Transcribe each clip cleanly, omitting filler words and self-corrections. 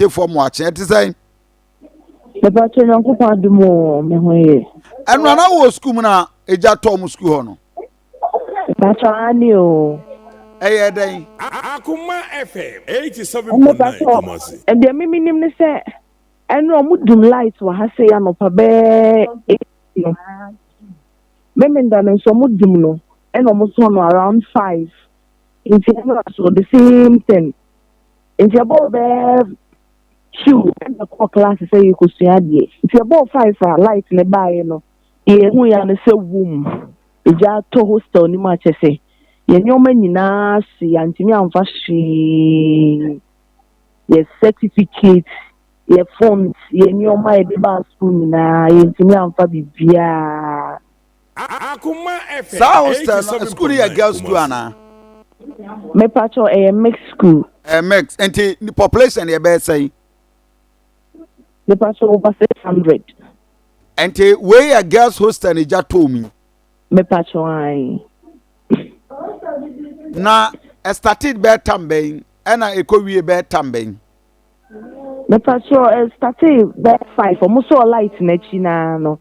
tie for mo ache enti say The bachelor uncle padumo me hoye. Enu na wo school mu na eja to mu school ho no. Bachelor ani o. Eye den. Akoma FM 87.9 Kumasi. E de mimi nim ne se enu omudum light wa ha se ya no pa be no. Meme ndane so omudum no eno mo so no around 5. Inti so the same thing. Inti about be 2 and the class say you could see adie. If you about 5 for light ne buy no. E hu ya ne se wom. Eja to hostel ni ma che se. Ye nyoma nyina si antimi amfa hwe. Ye certificate, ye forms, ye nyoma e de ba school nyina ye antimi amfa bibia. Akoma FM. Sa hostel school ya girls school ana. Me pacho a mixed school. Mix enti the population ye be say. Me pacho over 600. Enti we ya girls hostel ni ja to mi. Me pacho ai. Na started be tamben ena ekowie be tamben. Me pacho started be 5 almost all light na chi na no.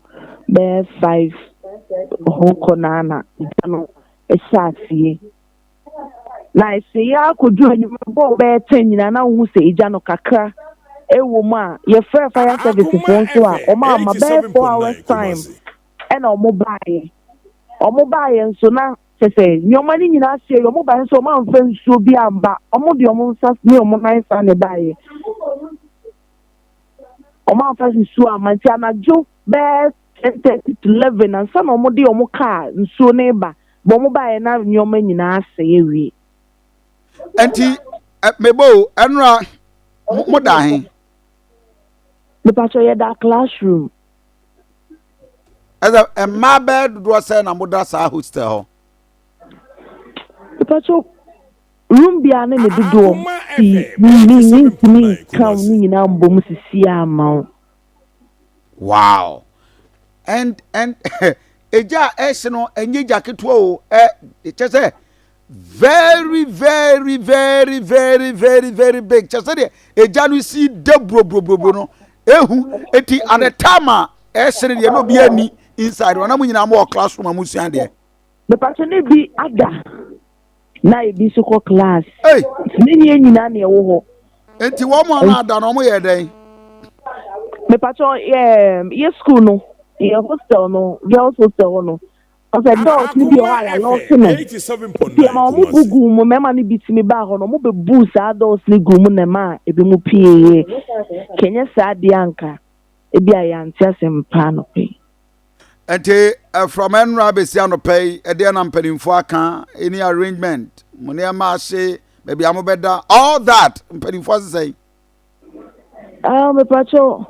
Be 5 hoko na no e shafi. Na ese ya kodu anyum bo be 10 nyina na hu se eja no kakra e wo ma ye fire service phone so a o ma ma be 4 hours time e na o mo bae nso na sese nyoma ni nyina se o mo bae nso ma mfa nsuo bi amba o mo de o mo nsa ni o mo nan sa ne bae o ma mfa nsuo amanti anajo be 10:30 to 11 and some o mo de o mo car nsuo ne ba bo mo bae na nyoma nyina se ewie. Enti mebo enra mo da he The pacho ye da classroom. as a my bed do say na mo da sa hostel ho. The pacho room bia na ne dodo ni kan ni na mbom sisi ama. Wow. And eja esno enye jacket o just say very big. Just say eja no see debro no ehu eti anetama esre de no bia ni inside wana mu nyina mo classroom amusuan de. The pacho ne bi ada na e bi so ko class. Hey, ni nyina na e wo ho. enti wo mo na ada no mo ye den. The pacho ye school no, ye hostel no, girls hostel no. I said, "Don't you be all alone." 87.9. Ma mo gugu mo mema ni bitimi ba ho no mo be boost adults ni gumu na ma e bi mo pie. Kenya sa de anka e bi ayanti asempa no pe. Ente from enra be si anopay e de na mpanimfo aka any arrangement mo ne ma se maybe amobeda all that mpanimfo say Me pacho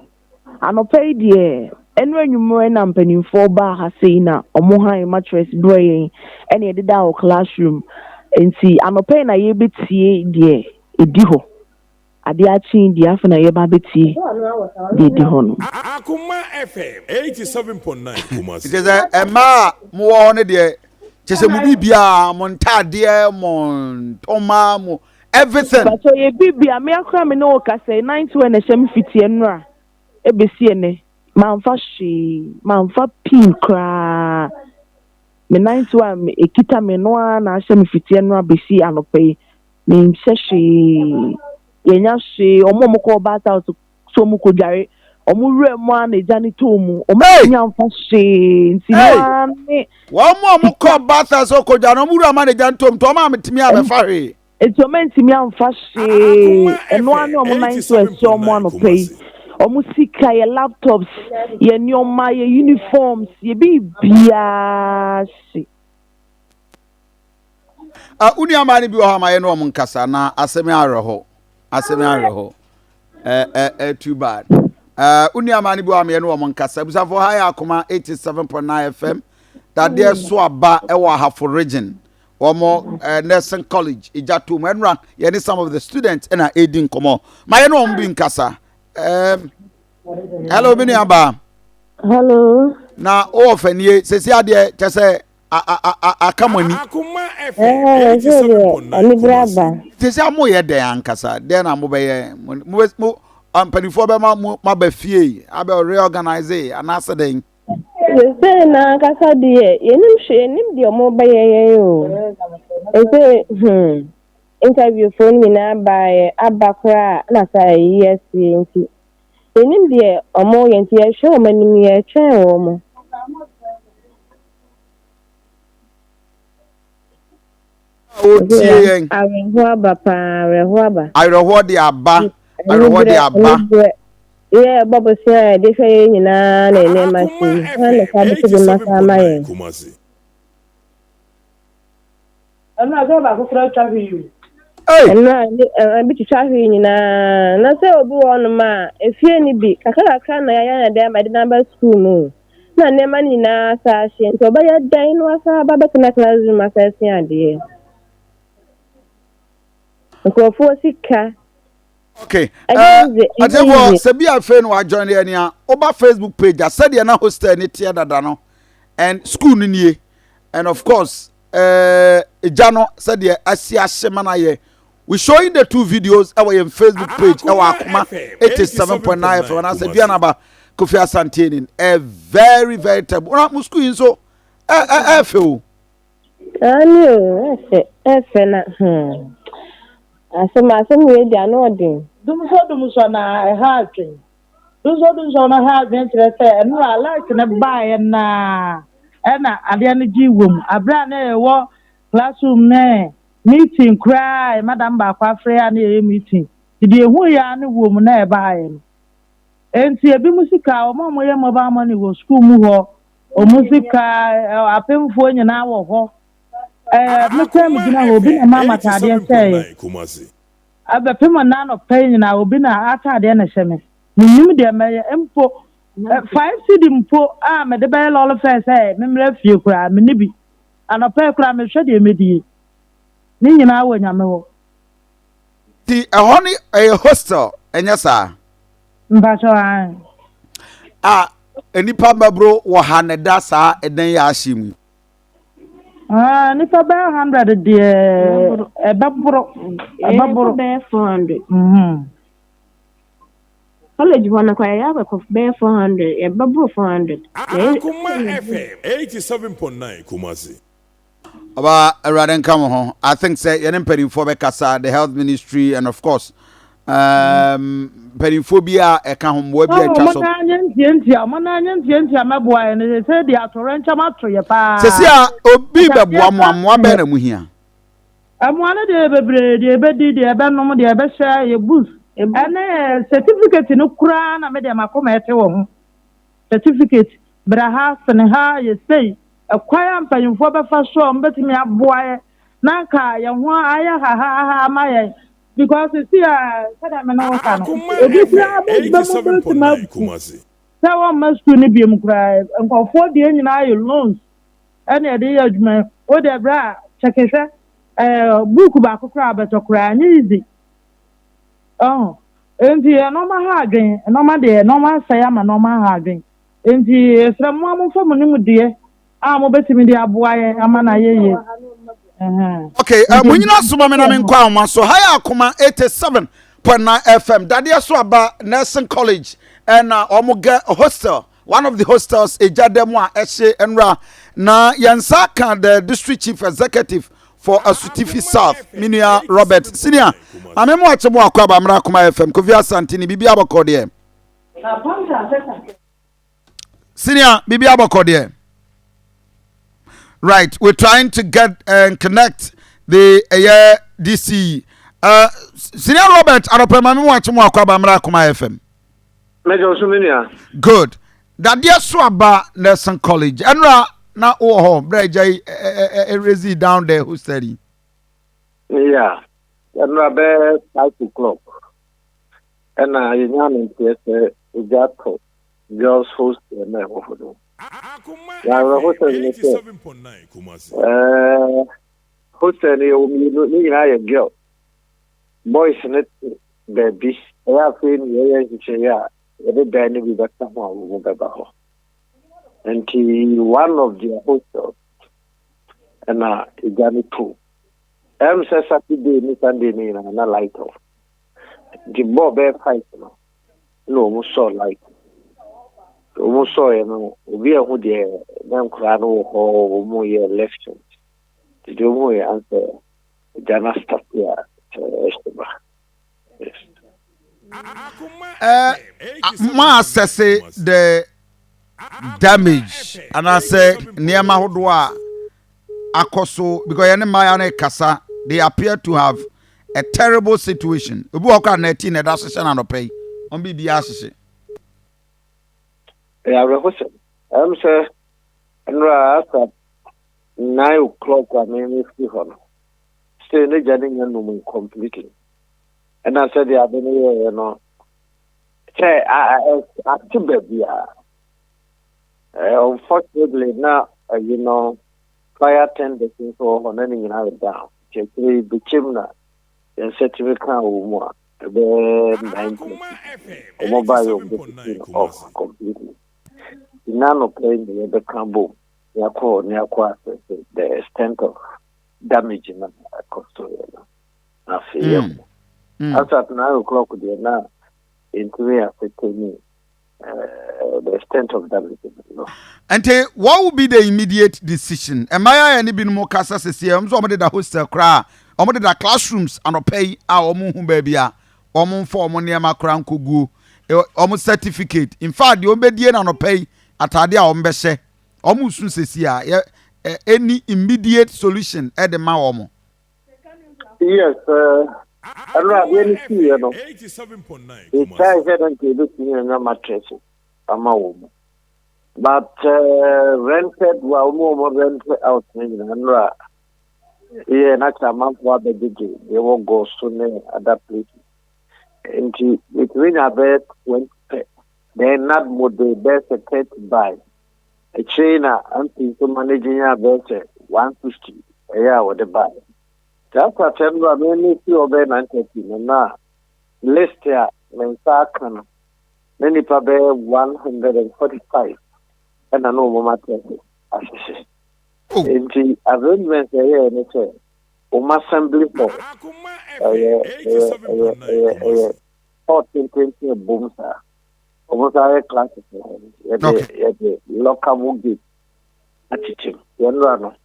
anopay die enwe nyumo na mpanimfo ba ha sei na omo han mattress doyen ene de da o classroom enti anopay na ye betie die edi ho ade achi die afuna ye ba betie di ho no. Akoma FM 87.9 Kumasi. it is a ma mo wo ne de chese mu bibia mo ntade mo toma mo everything. Pacho ye bibia me akra me no ka say 90 when e shem fitie nra e besie ne manfa pin kra me 91 me ekita me no na shem fitie nra besi anope me nhyeshi yenya hye omo ko bat out so mu ko dware omo wure mo an ejani to mu omo nyamfa hye ntina ne wo mo ko bat out so ko dware omo wure ma ejani to mu to ma metimi abefa hwe etomenti mi amfa hye eno an omo 90 so omo anope omo sika ye laptops ye nyoma ye uniforms ye bibia si uni amani bi o ha ma ye no omo nkasa na asemi areho too bad uni amani bi o ha ma ye no omo nkasa busa for high Akoma 87.9 FM that there so aba e wa ha for region omo nursing college ijato menra ye ni some of the students na aiding komo ma ye no omo bi nkasa. Hello, Biniaba. Hello. Na ofenie sesi ade tese Akoma ni. Akoma FM 87.9. Alibraba. Sesi amoye de ankasa. De na mo be ye mo ampanifo be ma ba fie abe reorganize anasa den Say na kasa de yenim de omo ba ye o. Interview phone me na ba abakra na say yes nti. Yenim de omo ye nti ye hwe omo nim ye twen omo. o tie yen Arehoaba pa arehoaba. ayroho de aba ayroho de aba Yeah, Baba say they say nyina na ene Akoma machine. Na FM ka bi to masa amaye. 87.9 Kumasi. Ana go ba ko tra cha wi. hey Na bi twitwa hwe nyina na say obi won ma efie ni bi kakaka na ya na dem ade number school mu. Na nema nyina sa hye nti obaya dan no asa ba betena classroom asa si ade. Nkofo sika. okay Easy. atebo sebi afa no wa join there nia oba Facebook page said na hostel ni tie dada no and school ni nie and of course ejano said there asia shema na ye we showing the two videos our Facebook page our Akoma 87.9 FM na say bia na ba Kofi Asante a very very terrible na mu school so fe o Ani o efe na asem we dia no odin. Dum so na ha atwen. Dum so na ha atwen kire se eno alert na bae na ade na gi wom abra na ewo classroom na meeting cry madam ba kwa frɛ na e meeting di ehu ya na wom na e bae no enti ebi musika o mo ye mo ba mo ni wo school mu ho o musika apemfo nyina wo ho metem gina ho bi na mama tade sɛ Kumasi. abepema na no pay na obi na atade na hyeme nim de meye empo 5 cd mpo me de be lolo fe say memra fie kura me nibi anopa kura me hwe de medie ni nyina wo nyame ho ti ehoni a hostel enya sa mbacho an enipa mabro wo haneda sa eden ya ahyimu ni fa ba 100 de ebabro Be 400. College one kwa ya kwa be 400. E babu 400. Akoma FM 87.9 Kumasi. aba awraden come ho I think say yen pedinfo be kasa the health ministry and of course pedinfo bia e ka ho mo bia twa so amana maboa ne se de atorencha matroye pa sesi a obi beboa mo be na mu hia amuane de bebre de bedi de be nom de be hye ye boost ene certificate no kura na me de makoma ete wo ho certificate bra ha sene ha ye sei akwaya mpanyimfo be fa so mbetimi aboa na ka ye ho aya ha amaye because see sada me no waka no obi kura be 87.9 Kumasi. sa wa mastu ni bi mu kura nkofo de nyina ye loans ene de ye adwuma o de bra chekese book ba kokra beto kra ni easy enti no ma ha adwen no ma de no ma saya ma no ma ha adwen enti esra mo amfo mo ni mu de mo betimi de aboa ye ama na ye okay munyina soma me na me nkwa oma so haya Akoma 87.9 FM Dadiesoaba Nursing College and omoga hostel one of the hostels ejademu a ehye enra na yansa kan the district chief executive for Asutifi South Minia Robert senior amemo achemo akwa ba mra Akoma FM Kofi Asante ni bibi abakode senior bibi abakode right we're trying to get and connect the DC senior Robert aropema me achemo akwa ba mra Akoma FM Major Suminia. good Dadiesoaba Nursing College enra na ho breja resi down there who study Yeah. And about 5 o'clock. And I am in Jato. Girls host and I offer them. Akoma Yeah, FM 87.9 Kumasi. Host and you I a girl. Boys in it, baby. I have seen yeah. Every day we got someone who won't about. And one of the hostels, and it got me too. Saturday, Sunday, and I light off. The more bear fight, no almost saw like almost saw we are who the them crano or more left. Did you more answer Jana stuff here? Yes. Ma assess the damage and I say near Mahodwa Akoso because Mayane Kasa they appear to have a terrible situation. Ubuoka 19 and assassin and pay on BBS. Yeah, I'm sir, and after 9 o'clock, I mean, still the journey and completely. And I said, yeah, you know, say, I baby. Unfortunately, now, you know, fire tenders on any down. Check the chimney and set to become more. The mobile off completely. None of playing the boom. The extent of damage in the coastal. I feel after 9 o'clock, they are now into me the extent of damage. And what would be the immediate decision? Am I any been more casas this year? I'm somebody that hostel cry, or the classrooms and pay our moon baby, or moon for money, my crown kugu, almost certificate. In fact, the obedient and pay at Adia Ombese. Almost soon says here, any immediate solution at the Maomo. Yes, I don't really see, you know. 87.9. It's a mattress. I'm a woman. But rented, well, more rented out. Yeah, not a month what they did. They won't go soon at that place. And between a bed, when they're not more the best at by. A trainer and to managing a better 150 a year with the buy. Just a temper, many few of them and now list here, when Sakan, many probably 145 and a normal matter. In the arrangements, and it's a assembly for 14, 20 booms. Almost all classes. Local movie attitude. You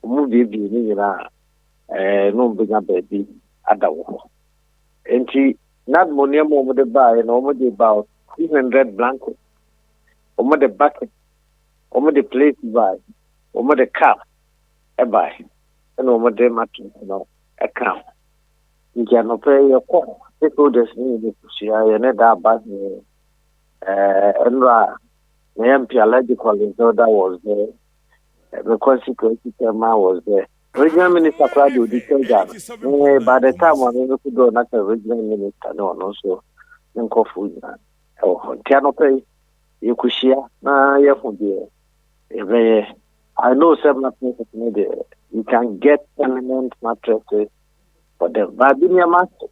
movie being no bigger baby at the wall. And she not money over the buy and over the about 300 blankets, over the bucket, over the plate buy, over the cup, a buy, and over the mattress, a count. You cannot pay your call. People just need to see I need that bad. And the MP allergical disorder was there. The consequence was there. Regional Minister Claudio detailed that. By the time when we could go, not a regional minister, no, also. Cannot pay. You could share. I know several places needed. You can get permanent mattresses for them. But in your master.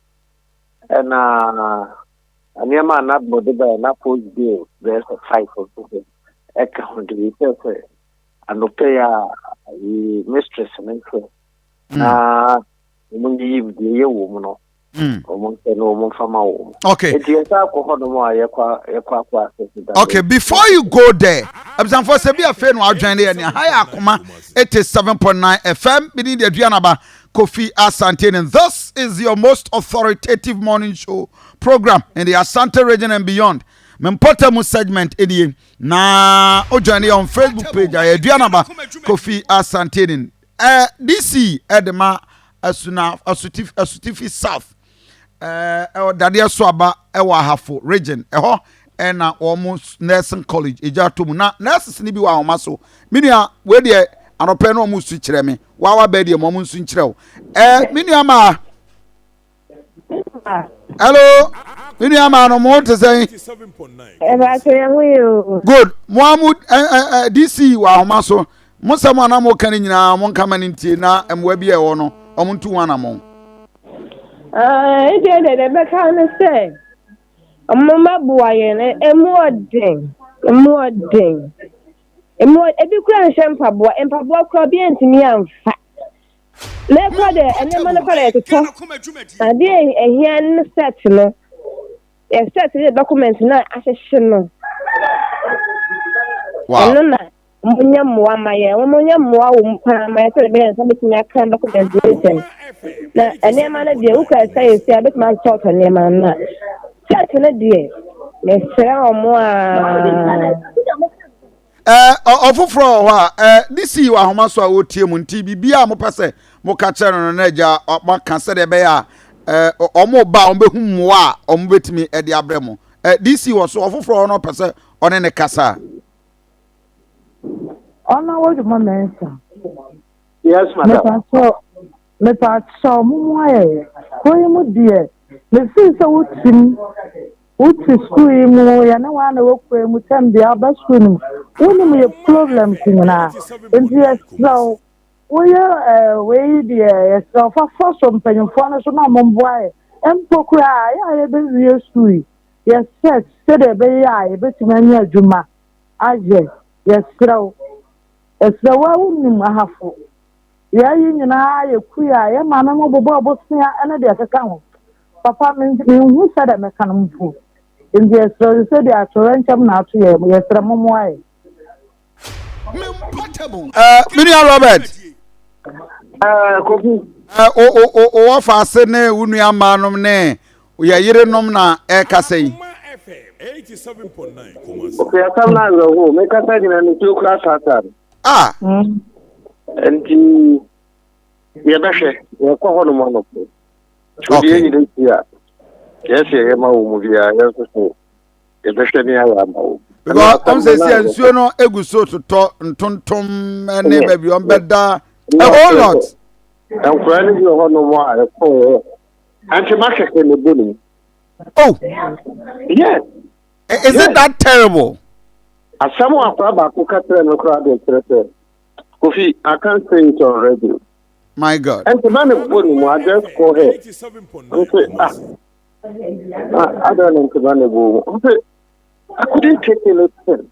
And your man not modified enough post bill. There's a fight for people. Account to yourself and pay a mistress and interest. When you leave the year woman, okay. Okay, before you go there, I'm for Sabia Fen while joining in High Akoma 87.9 FM, beneath the Adrianaba Kofi Asante, and this is your most authoritative morning show program in the Asante region and beyond. Mempotamu segment Eddie na ojani on Facebook page Adrianaba Kofi Asante. DC Edema Asutif South. Dadiesoaba Hafo region. And almost nursing college. Ejatomu na nurses ni bi wa omaso. Minia we de anope no mu su kire me. Wa be de mo mu su kire. Minia ma. Hello. Minia ma no mo te say. Good. Mohamud DC wa omaso. Musa mo na mo kan nyina mo kan manintie na emwa bi e wo no. Omuntu wana mo. The Beckham say, a mama boy, a more ding. Every grand champa boy and Pablo Crabby to me and fat. Let her there and then manipulate to talk. I did a hen set, Except the documents na accession. Wow. No na munya mwa maye, munya mwa umpa maye so be so betimi aka documentation. Na enema na de uka say say abet man talk enema na. Church na de. Mesra omo a Ofofro wa this yi wa homa so a wotie mu nti bibia mo pese mo ka kere no na ja maka se de be ya omo ba omo behu mo a omo betimi e de abre mo this yi wo so ofofro no pese one ne kasa Ona wo de mensa. Yes, madam. Me pa so mo aye. Ko mu die. Me fi so wutim. Wuti school mu ya na wa na wo ko mu tem bia ba school mu. Woni mu problem tinna. Enti so wo ya we die so fa so mpanyfo na so na mombo aye. Empokura ya be wi school. Yes, set de be ya e betimi anya adwuma. Aje. Yes, so esa wa unim ahafo ya yi nyina ye kuya ye ma me bobo abosia ene de akeka ho papa me hu sada me kan mfu ndi esa se de atoranchem na ato ye sra momo ai Miriam Robert Kofi. o fa se ne unu amanom ne ya yire nom na e kasai 87.9 Kumasi. Okay, asam na go. Me ka say na ni tu class ata. Enti ye behwe ye ko hono mo no. Okay. Ye ni dia. Yes, ye ma wo mu dia, yes so. Ye behwe ni awa ma wo. Because on say nsuo no eguso to ntontom ne ba bi on beda a whole lot. And for any hono mo a ko. Anti market ni boni. Oh, Yes. is it that terrible? Asamu akwa ba ko katre no kra de trete. Kofi, I can't say it on radio. My God. And the man of boni mo I just go ahead. 87.9 Kumasi. I don't know the man of I couldn't take anything.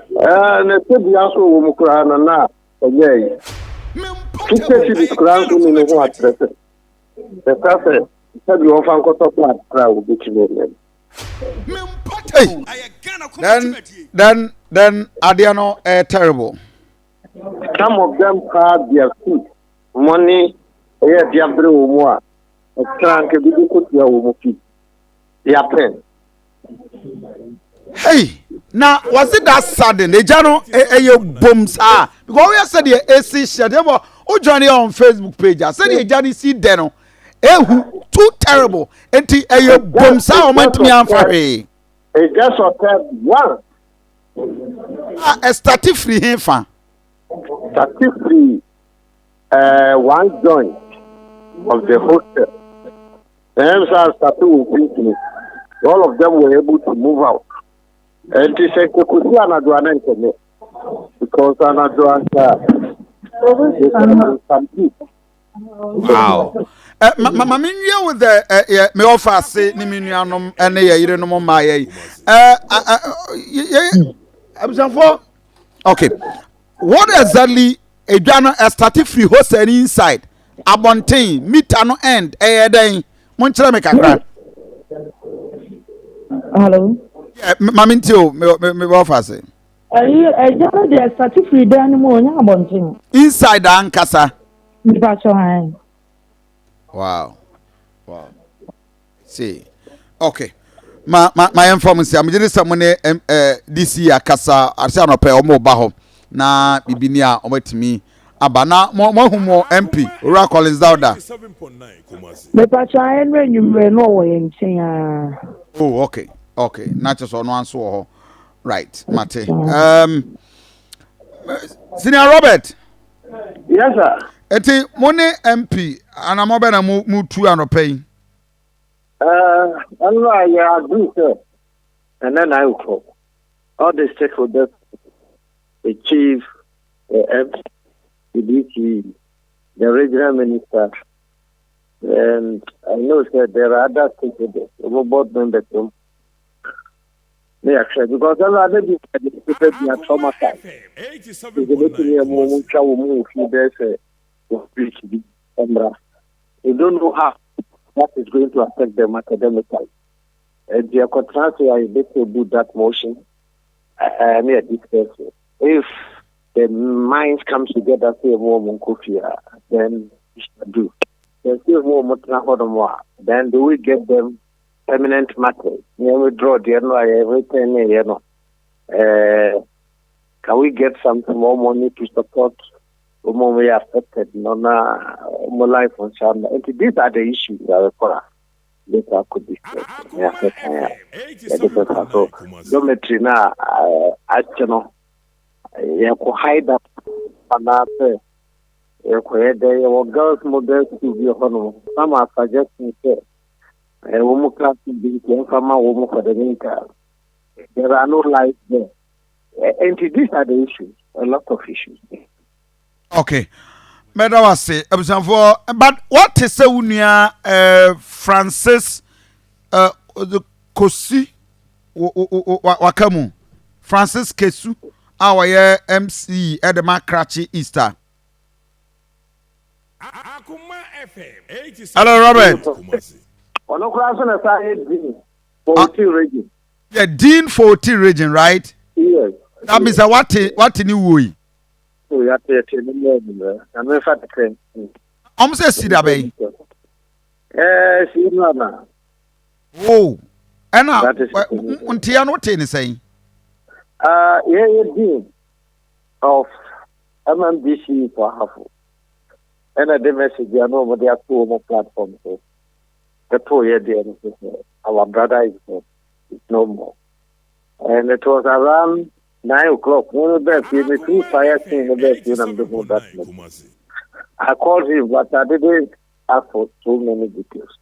Na se bi aso wo mu kra na na oyey. Kike ti kra so ni no ho atrete. The cafe, said you often got up like crowd which Then Adiano terrible. some of them had their food, money, their more, a trunk, a big could be a woman. Their pen. Hey, now was it that sudden? The jano booms because we said the AC share. They were joining on Facebook page. I said the Johnny see deno. Too terrible. Enti booms meant me am for It just occurred one. A static free him fan. Statistically, one joint of the hostel. The MSR started with all of them were able to move out. And they said, could see another one because another some people. Wow. Mama minua with the me offer say ni minuanom ene ye yire no ma ye. Okay. What exactly a static free hostel inside? Abontain meter no end den. Mon kire me kakra. hello Mama ntio me offer say. jana de static free dan mo nya abontin Inside ankasa. mi pa so han Wow. See. Okay. My information. I'm just someone DC akasa arsa no pe omo ba ho na bibini a omatimi aba na mo humo MP Ora Collins Dauda. 87.9 Kumasi. mi pa so han no nyumre no wo yen chen Oh, okay. Na just no answer ho. Right, Mate. Senior Robert. Yes, sir. Eti money MP anamo be na mu tu anopai. I agree, sir. And then I will call all the stakeholders, the chief, the MP, the DT, the regional minister, and I know, sir, there are other stakeholders, the board members. They actually, because there are other people that are traumatized. They don't know how that is going to affect them academically. And the contractor is able to do that motion near this person. If the minds come together, say more Monkofia, then we should do. Then still more, then do we get them permanent matters? We draw the everything, can we get some more money to support more we affected, more life on China? And these are the issues that are later could be so dormitory now, you could hide up another. You girls models to be honor. Some are suggesting a woman class to be from a woman for the winter. There are no lights there. And these are the issues, a lot of issues. Okay. Medawase, but what is the unia Francis the Kosi Wakamu Francis Kesu our MC at the Macrachi Easter. Akoma FM 87. Hello, Robert. On a class on a side, 40 region. Yeah, Dean 40 region, right? Yes. That means what in you? So you have to tell me, I'm in fact, I'm saying, see that way. See, Mama. Oh, and now, That is until what is saying? Yeah, Dean of MMBC for half. And the message, I know what they are two platforms. The 2 year there, our brother is no more. And it was around 9 o'clock. When we two fire scene, I called him, but I didn't ask for so many details.